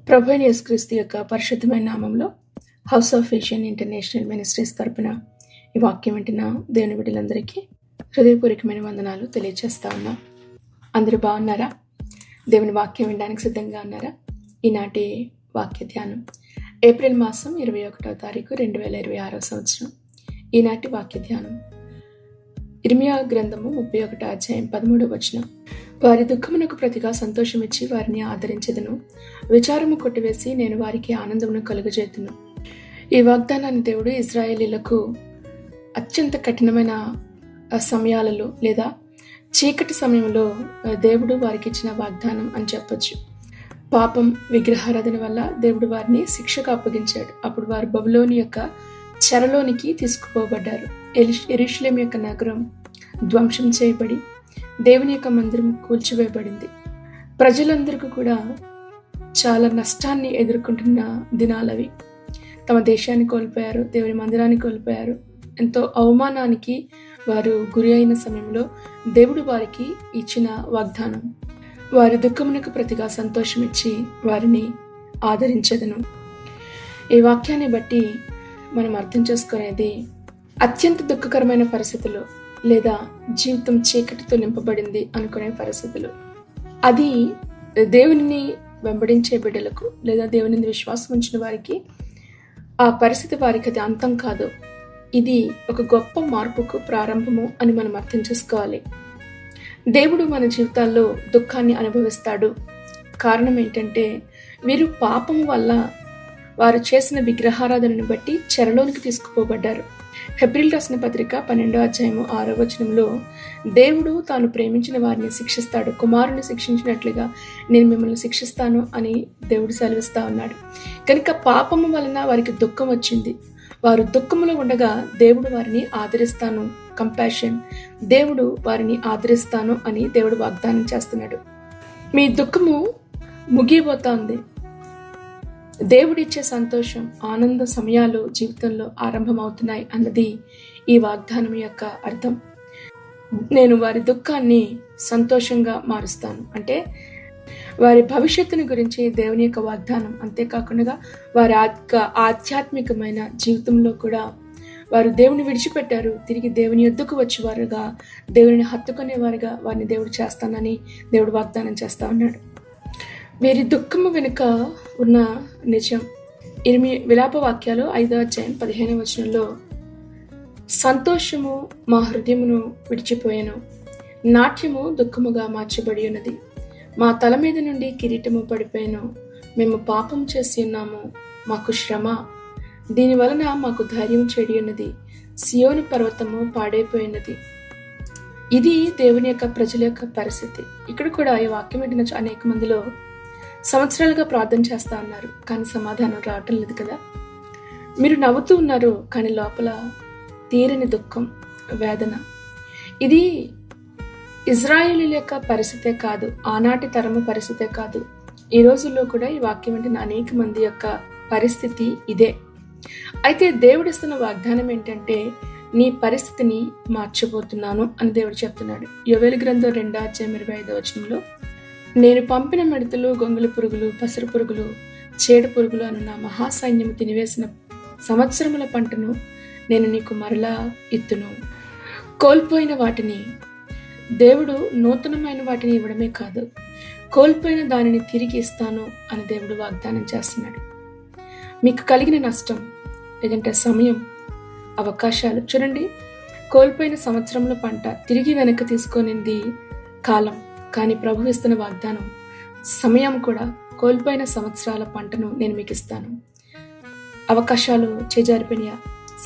ప్రభువైన యేసుక్రీస్తు యొక్క పరిశుద్ధమైన నామంలో house of Asian international ministries తరపున ఈ వాక్యం వింటున్న దేవుని బిడ్డలందరికీ హృదయపూర్వకమైన వందనాలు తెలియజేస్తా ఉన్నాం. అందరూ బాగున్నారా? దేవుని వాక్యం వినడానికి సిద్ధంగా ఉన్నారా? ఈనాటి వాక్య ధ్యానం ఏప్రిల్ మాసం 21వ తారీఖు 2026 సంవత్సరం. ఈనాటి వాక్య ధ్యానం ఇర్మియా గ్రంథము 31వ అధ్యాయం 13వ వచనం. వారి దుఃఖమునకు ప్రతిగా సంతోషమిచ్చి వారిని ఆదరించెదను, విచారము కొట్టివేసి నేను వారికి ఆనందమును కలుగజేతును. ఈ వాగ్దానాన్ని దేవుడు ఇశ్రాయేలీలకు అత్యంత కఠినమైన సమయాలలో లేదా చీకటి సమయంలో దేవుడు వారికి ఇచ్చిన వాగ్దానం అని చెప్పొచ్చు. పాపం, విగ్రహారాధన వల్ల దేవుడు వారిని శిక్షకు అప్పగించాడు. అప్పుడు వారు బబులోను యొక్క చెరలోనికి తీసుకుపోబడ్డారు. యెరూషలేము యొక్క నగరం ధ్వంసం చేయబడి దేవుని యొక్క మందిరం కూల్చివేయబడింది. ప్రజలందరికీ కూడా చాలా నష్టాన్ని ఎదుర్కొంటున్న దినాలవి. తమ దేశాన్ని కోల్పోయారు, దేవుని మందిరాన్ని కోల్పోయారు. ఎంతో అవమానానికి వారు గురి అయిన సమయంలో దేవుడు వారికి ఇచ్చిన వాగ్దానం, వారి దుఃఖమునకు ప్రతిగా సంతోషం ఇచ్చి వారిని ఆదరించెదను. ఈ వాక్యాన్ని బట్టి మనం అర్థం చేసుకునేది, అత్యంత దుఃఖకరమైన పరిస్థితులు లేదా జీవితం చీకటితో నింపబడింది అనుకునే పరిస్థితులు, అది దేవునిని వెంబడించే బిడ్డలకు లేదా దేవుని విశ్వాసం ఉంచిన వారికి ఆ పరిస్థితి వారికి అది అంతం కాదు, ఇది ఒక గొప్ప మార్పుకు ప్రారంభము అని మనం అర్థం చేసుకోవాలి. దేవుడు మన జీవితాల్లో దుఃఖాన్ని అనుభవిస్తాడు. కారణం ఏంటంటే, వీరు పాపము వల్ల వారు చేసిన విగ్రహారాధనను బట్టి చెరలోనికి తీసుకుపోబడ్డారు. హెబ్రీలు రాసిన పత్రిక 12వ అధ్యాయము 6వ వచనంలో దేవుడు తాను ప్రేమించిన వారిని శిక్షిస్తాడు, కుమారుని శిక్షించినట్లుగా నేను మిమ్మల్ని శిక్షిస్తాను అని దేవుడు సెలవిస్తా ఉన్నాడు. కనుక పాపము వలన వారికి దుఃఖం వచ్చింది. వారు దుఃఖములో ఉండగా దేవుడు వారిని ఆదరిస్తాను, కంపాషన్, దేవుడు వారిని ఆదరిస్తాను అని దేవుడు వాగ్దానం చేస్తున్నాడు. మీ దుఃఖము ముగియబోతా ఉంది. దేవుడిచ్చే సంతోషం, ఆనంద సమయాలు జీవితంలో ఆరంభమవుతున్నాయి అన్నది ఈ వాగ్దానం యొక్క అర్థం. నేను వారి దుఃఖాన్ని సంతోషంగా మారుస్తాను అంటే వారి భవిష్యత్తుని గురించి దేవుని యొక్క వాగ్దానం. అంతేకాకుండా వారి ఆధ్యాత్మికమైన జీవితంలో కూడా వారు దేవుని విడిచిపెట్టారు, తిరిగి దేవుని యొద్దకు వచ్చేవారుగా, దేవుని హత్తుకునేవారుగా వారిని దేవుడు చేస్తానని దేవుడు వాగ్దానం చేస్తా ఉన్నాడు. వీరి దుఃఖము వెనుక ఉన్న నిజం విలాప వాక్యాలు 5వ అధ్యాయం 15వ వచనంలో, సంతోషము మా హృదయమును విడిచిపోయాను, నాట్యము దుఃఖముగా మార్చబడి ఉన్నది, మా తల మీద నుండి కిరీటము పడిపోయాను, మేము పాపం చేసి ఉన్నాము, మాకు శ్రమ, దీని వలన మాకు ధైర్యం చెడి ఉన్నది, సియోను పర్వతము పాడైపోయినది. ఇది దేవుని యొక్క ప్రజల యొక్క పరిస్థితి. ఇక్కడ కూడా ఈ వాక్యం వింటున్న అనేక మందిలో సంవత్సరాలుగా ప్రార్థన చేస్తా ఉన్నారు, కానీ సమాధానం రావటం లేదు కదా. మీరు నవ్వుతూ ఉన్నారు, కానీ లోపల తీరని దుఃఖం, వేదన. ఇది ఇజ్రాయేలీల యొక్క పరిస్థితే కాదు, ఆనాటి తరము పరిస్థితే కాదు, ఈ రోజుల్లో కూడా ఈ వాక్యం వింటున్న అనేక మంది యొక్క పరిస్థితి ఇదే. అయితే దేవుడిస్తున్న వాగ్దానం ఏంటంటే, నీ పరిస్థితిని మార్చబోతున్నాను అని దేవుడు చెప్తున్నాడు. యోవేలు గ్రంథం 2వ అధ్యాయం 25వ వచనంలో, నేను పంపిన మిడతలు, గొంగళి పురుగులు, పసరు పురుగులు, చేడు పురుగులు అను నా మహాసైన్యము తినివేసిన సంవత్సరముల పంటను నేను నీకు మరలా ఇత్తును. కోల్పోయిన వాటిని దేవుడు నూతనమైన వాటిని ఇవ్వడమే కాదు, కోల్పోయిన దానిని తిరిగి ఇస్తాను అని దేవుడు వాగ్దానం చేస్తున్నాడు. మీకు కలిగిన నష్టం లేదంటే సమయం, అవకాశాలు చూడండి, కోల్పోయిన సంవత్సరంలో పంట తిరిగి వెనక్కి తీసుకొనింది కాలం, కానీ ప్రభు ఇస్తున్న వాగ్దానం, సమయం కూడా, కోల్పోయిన సంవత్సరాల పంటను నేను మీకు ఇస్తాను. అవకాశాలు చేజారిపోయినాయా,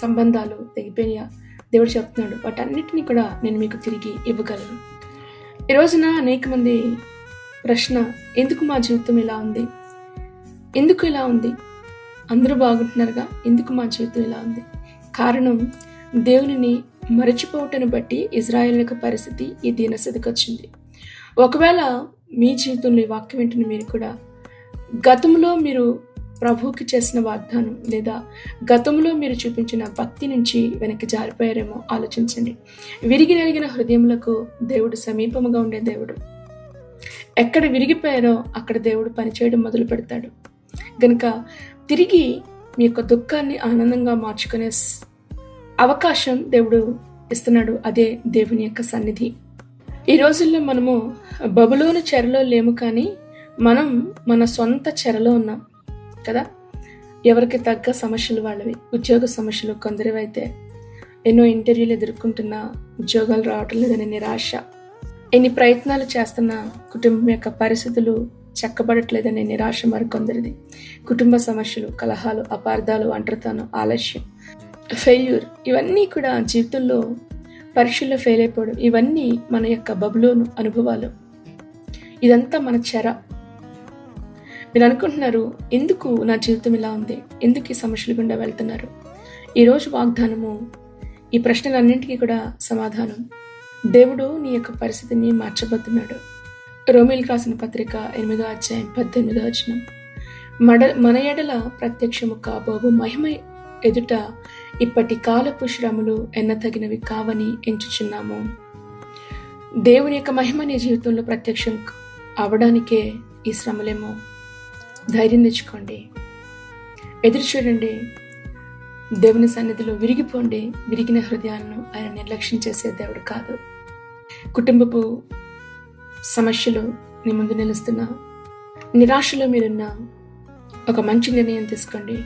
సంబంధాలు తెగిపోయినాయా, దేవుడు చెప్తున్నాడు, వాటన్నిటినీ కూడా నేను మీకు తిరిగి ఇవ్వగలను. ఈ రోజున అనేక మంది ప్రశ్న, ఎందుకు మా జీవితం ఇలా ఉంది, ఎందుకు ఇలా ఉంది, అందరూ బాగుంటున్నారుగా, ఎందుకు మా జీవితం ఇలా ఉంది? కారణం, దేవునిని మరచిపోవటాన్ని బట్టి ఇజ్రాయేల్ యొక్క పరిస్థితి ఈ దీనస్థితికి వచ్చింది. ఒకవేళ మీ జీవితంలో ఈ వాక్యం వింటున్న మీరు కూడా గతంలో మీరు ప్రభువుకి చేసిన వాగ్దానం లేదా గతంలో మీరు చూపించిన భక్తి నుంచి వెనక్కి జారిపోయారేమో ఆలోచించండి. విరిగి నలిగిన హృదయములకు దేవుడు సమీపముగా ఉండే దేవుడు. ఎక్కడ విరిగిపోయారో అక్కడ దేవుడు పనిచేయడం మొదలు పెడతాడు. గనుక తిరిగి మీ యొక్క దుఃఖాన్ని ఆనందంగా మార్చుకునే అవకాశం దేవుడు ఇస్తున్నాడు. అదే దేవుని యొక్క సన్నిధి. ఈ రోజుల్లో మనము బబులోను చెరలో లేము, కానీ మనం మన సొంత చెరలో ఉన్నాం కదా. ఎవరికి తగ్గ సమస్యలు వాళ్ళవి. ఉద్యోగ సమస్యలు కొందరివైతే ఎన్నో ఇంటర్వ్యూలు ఎదుర్కొంటున్న ఉద్యోగాలు రావటం లేదని నిరాశ, ఎన్ని ప్రయత్నాలు చేస్తున్న కుటుంబం యొక్క పరిస్థితులు చక్కబడట్లేదనే నిరాశ మరికొందరిది. కుటుంబ సమస్యలు, కలహాలు, అపార్థాలు, ఒంటరితనం, ఆలస్యం, ఫెయిల్యూర్, ఇవన్నీ కూడా జీవితంలో పరీక్షల్లో ఫెయిల్ అయిపోవడం, ఇవన్నీ మన యొక్క బబులోను అనుభవాలు. ఇదంతా మన చెర. మీరు అనుకుంటున్నారు, ఎందుకు నా జీవితం ఇలా ఉంది, ఎందుకు ఈ సమస్యల గుండా వెళ్తున్నారు? ఈరోజు వాగ్దానము ఈ ప్రశ్నలన్నింటికీ కూడా సమాధానం. దేవుడు నీ యొక్క పరిస్థితిని మార్చబోతున్నాడు. రోమీయులకు రాసిన పత్రిక 8వ అధ్యాయం 18వ వచనం, మన ఎడల ప్రత్యక్షము కాబోవు మహిమ ఎదుట ఇప్పటి కాలపు శ్రమలు ఎన్నతగినవి కావని ఎంచుచున్నాము. దేవుని యొక్క మహిమ నీ జీవితంలో ప్రత్యక్షం అవడానికే ఈ శ్రమలేమో. ధైర్యం తెచ్చుకోండి, ఎదురు చూడండి, దేవుని సన్నిధిలో విరిగిపోండి. విరిగిన హృదయాలను ఆయన నిర్లక్ష్యం చేసే దేవుడు కాదు. కుటుంబపు సమస్యలు నీ ముందు నిలుస్తున్నా, నిరాశలో మీరున్నా, ఒక మంచి నిర్ణయం తీసుకోండి.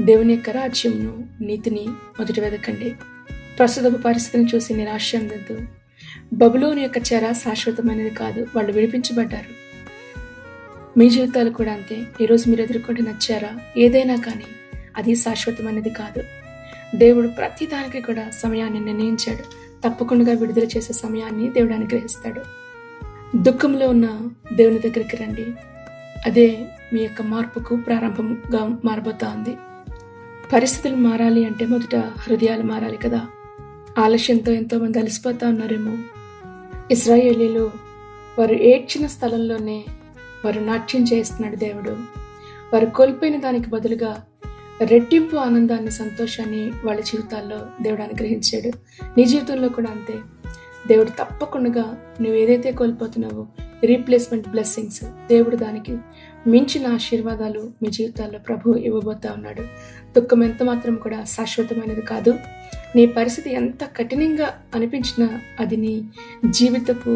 దేవుని యొక్క రాజ్యంను, నీతిని మొదట వెదకండి. ప్రస్తుతపు పరిస్థితిని చూసి నిరాశ చెందొద్దు. బబులోను యొక్క చెర శాశ్వతమైనది కాదు. వాళ్ళు విడిపించబడ్డారు. మీ జీవితాలు కూడా అంతే. ఈరోజు మీరు ఎదుర్కొంటున్న చెర ఏదైనా కానీ అది శాశ్వతమైనది కాదు. దేవుడు ప్రతి దానికి కూడా సమయాన్ని నిర్ణయించాడు. తప్పకుండా విడుదల చేసే సమయాన్ని దేవుడు అనుగ్రహిస్తాడు. దుఃఖంలో ఉన్న దేవుని దగ్గరికి రండి. అదే మీ యొక్క మార్పుకు ప్రారంభంగా మారబోతా ఉంది. పరిస్థితులు మారాలి అంటే మొదట హృదయాలు మారాలి కదా. ఆలస్యంతో ఎంతో మంది అలసిపోతా ఉన్నారేమో. ఇశ్రాయేలీలు వారు ఏడ్చిన స్థలంలోనే వారు నాట్యం చేస్తున్నాడు దేవుడు. వారు కోల్పోయిన దానికి బదులుగా రెట్టింపు ఆనందాన్ని, సంతోషాన్ని వాళ్ళ జీవితాల్లో దేవుడు అనుగ్రహించాడు. నీ జీవితంలో కూడా అంతే. దేవుడు తప్పకుండా నువ్వు ఏదైతే కోల్పోతున్నావో రీప్లేస్మెంట్ బ్లెస్సింగ్స్, దేవుడు దానికి మించిన ఆశీర్వాదాలు మీ జీవితాల్లో ప్రభు ఇవ్వబోతా ఉన్నాడు. దుఃఖం ఎంత మాత్రం కూడా శాశ్వతమైనది కాదు. నీ పరిస్థితి ఎంత కఠినంగా అనిపించినా అది నీ జీవితపు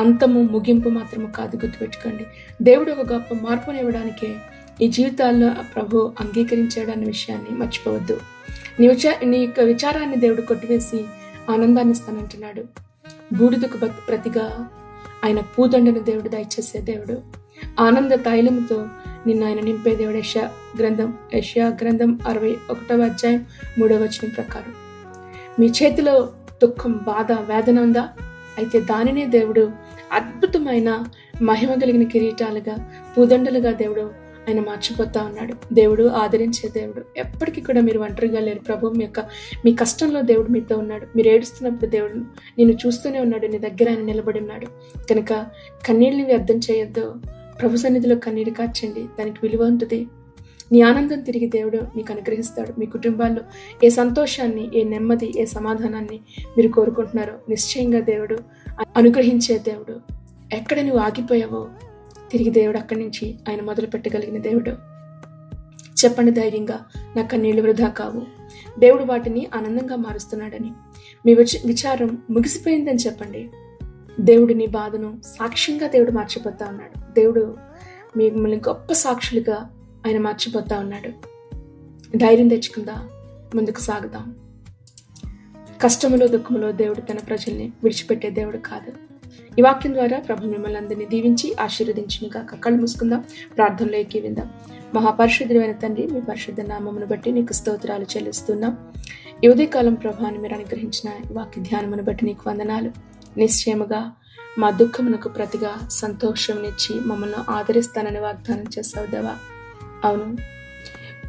అంతము, ముగింపు మాత్రము కాదు. గుర్తుపెట్టుకోండి, దేవుడు ఒక గొప్ప మార్పుని ఇవ్వడానికే ఈ జీవితాల్లో ప్రభు అంగీకరించాడన్న విషయాన్ని మర్చిపోవద్దు. నీ యొక్క విచారాన్ని దేవుడు కొట్టివేసి ఆనందాన్ని ఇస్తానంటున్నాడు. బూడిదకు ప్రతిగా ఆయన పూదండను దేవుడు దయచేసే దేవుడు. ఆనంద తైలముతో నిన్ను ఆయన నింపే దేవుడు. యెషయా గ్రంథం 61వ అధ్యాయం 3వ వచనం ప్రకారం మీ చేతిలో దుఃఖం, బాధ, వేదన ఉందా? అయితే దానినే దేవుడు అద్భుతమైన మహిమ కలిగిన కిరీటాలుగా, పూదండలుగా దేవుడు ఆయన మార్చిపోతా ఉన్నాడు. దేవుడు ఆదరించే దేవుడు. ఎప్పటికీ కూడా మీరు ఒంటరిగా లేరు. ప్రభు మీ కష్టంలో దేవుడు మీతో ఉన్నాడు. మీరు ఏడుస్తున్నప్పుడు దేవుడు నిన్ను చూస్తూనే ఉన్నాడు. నీ దగ్గర ఆయన నిలబడి ఉన్నాడు. కనుక కన్నీళ్ళని వ్యర్థం చేయొద్దు. ప్రభు సన్నిధిలో కన్నీరు కార్చండి. దానికి విలువ ఉంటుంది. నీ ఆనందం తిరిగి దేవుడు నీకు అనుగ్రహిస్తాడు. మీ కుటుంబాల్లో ఏ సంతోషాన్ని, ఏ నెమ్మది, ఏ సమాధానాన్ని మీరు కోరుకుంటున్నారో నిశ్చయంగా దేవుడు అనుగ్రహించే దేవుడు. ఎక్కడ నువ్వు ఆగిపోయావో తిరిగి దేవుడు అక్కడి నుంచి ఆయన మొదలు పెట్టగలిగిన దేవుడు. చెప్పండి ధైర్యంగా, నా కన్నీళ్లు వృధా కావు. దేవుడు వాటిని ఆనందంగా మారుస్తున్నాడని. మీ విచారం ముగిసిపోయిందని చెప్పండి. దేవుడు నీ బాధను సాక్ష్యంగా దేవుడు మార్చిపోతా ఉన్నాడు. దేవుడు మిమ్మల్ని గొప్ప సాక్షులుగా ఆయన మార్చిపోతా ఉన్నాడు. ధైర్యం తెచ్చుకుందా, ముందుకు సాగుదాం. కష్టములో, దుఃఖములో దేవుడు తన ప్రజల్ని విడిచిపెట్టే దేవుడు కాదు. ఈ వాక్యం ద్వారా ప్రభు మిమ్మల్ని అందరినీ దీవించి ఆశీర్వదించును గాక. కళ్ళు మూసుకుందాం, ప్రార్థనలో ఏకీవిందాం. మహాపరిశుద్ధుడైన తండ్రి, మీ పరిశుద్ధ నామమును బట్టి నీకు స్తోత్రాలు చెల్లిస్తున్నాం. ఈ ఉదయకాలం ప్రభాని మీరు అనుగ్రహించిన వాక్య ధ్యానమును బట్టి నీకు వందనాలు. నిశ్చయముగా మా దుఃఖమునకు ప్రతిగా సంతోషంనిచ్చి మమ్మల్ని ఆదరిస్తానని వాగ్దానం చేస్తావు దేవా. అవును,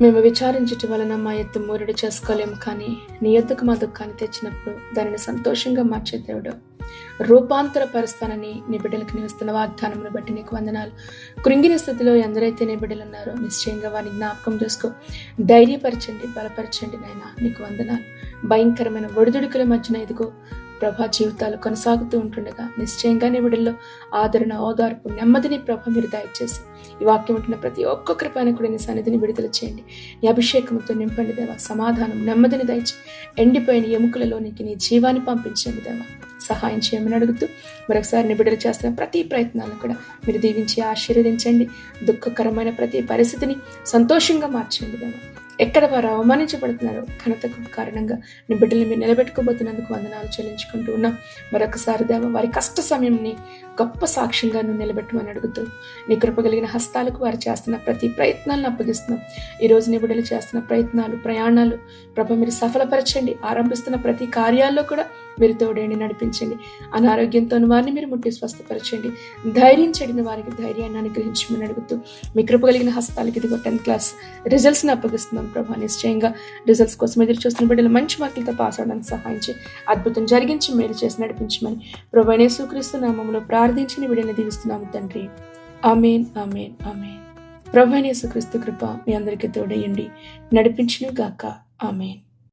మేము విచారించటం వలన మా ఎత్తు మూరడి చేసుకోలేము, కానీ నీ ఎద్దుకు మా దుఃఖాన్ని తెచ్చినప్పుడు దానిని సంతోషంగా మార్చే దేవుడు. రూపాంతర పరుస్తానని నీ బిడ్డలకు నిలుస్తున్న వాగ్దానమును బట్టి నీకు వందనాలు. కృంగిన స్థితిలో ఎందరైతే నీ బిడ్డలు ఉన్నారో నిశ్చయంగా వారిని జ్ఞాపకం చేసుకో, ధైర్యపరచండి, బలపరచండి నాయనా. నీకు వందనాలు. భయంకరమైన ఒడిదుడుకుల మధ్యన ఇదిగో ప్రభా జీవితాలు కొనసాగుతూ ఉంటుండగా నిశ్చయంగా నీ బిడ్డల్లో ఆదరణ, ఓదార్పు, నెమ్మదిని ప్రభ మీరు దయచేసి ఈ వాక్యం ఉంటున్న ప్రతి ఒక్కొక్కరి పైన కూడా నీ సన్నిధిని విడుదల చేయండి. నీ అభిషేకంతో నింపండి దేవా. సమాధానం, నెమ్మదిని దయచి ఎండిపోయిన ఎముకలలోనికి నీ జీవాన్ని పంపించండి దేవా. సహాయం చేయమని అడుగుతూ మరొకసారి నీ బిడ్డలు చేస్తున్న ప్రతి ప్రయత్నాలను కూడా మీరు దీవించి ఆశీర్వదించండి. దుఃఖకరమైన ప్రతి పరిస్థితిని సంతోషంగా మార్చండి దేవా. ఎక్కడ వారు అవమానించబడుతున్నారో ఘనతకు కారణంగా నీ బిడ్డల్ని మీరు నిలబెట్టుకోబోతున్నందుకు వందనాలు చెల్లించుకుంటూ ఉన్నాం. మరొకసారి దేవ వారి కష్ట సమయంని గొప్ప సాక్ష్యంగా నువ్వు నిలబెట్టమని అడుగుతూ నీ కృప కలిగిన హస్తాలకు వారు చేస్తున్న ప్రతి ప్రయత్నాలను అప్పగిస్తున్నాం. ఈరోజు నీ బిడ్డలు చేస్తున్న ప్రయత్నాలు, ప్రయాణాలు ప్రభ మీరు సఫలపరచండి. ఆరంభిస్తున్న ప్రతి కార్యాల్లో కూడా మీరు తోడేండి, నడిపించండి. అనారోగ్యంతో వారిని మీరు ముట్టి స్వస్థపరచండి. ధైర్యం చెడిన వారికి ధైర్యాన్ని అనుగ్రహించమని అడుగుతూ మీ కృప కలిగిన హస్తాలకి ఇదిగో 10th క్లాస్ రిజల్ట్స్ని అప్పగిస్తున్నాం ప్రభా. నిశ్చయంగా రిజల్ట్స్ కోసం ఎదురు చూస్తున్న బిడ్డలు మంచి మార్కులతో పాస్ అవడానికి సహాయం చేయి. అద్భుతం జరిగించి మేలు చేసి నడిపించమని ప్రభు యేసుక్రీస్తు నామములో ప్రార్థించిన బిడ్డల్ని దీవిస్తున్నాము తండ్రి. ఆమేన్, ఆమేన్, ఆమేన్. ప్రభు యేసుక్రీస్తు కృప మీ అందరికీ తోడయ్యండి, నడిపించును గాక. ఆమేన్.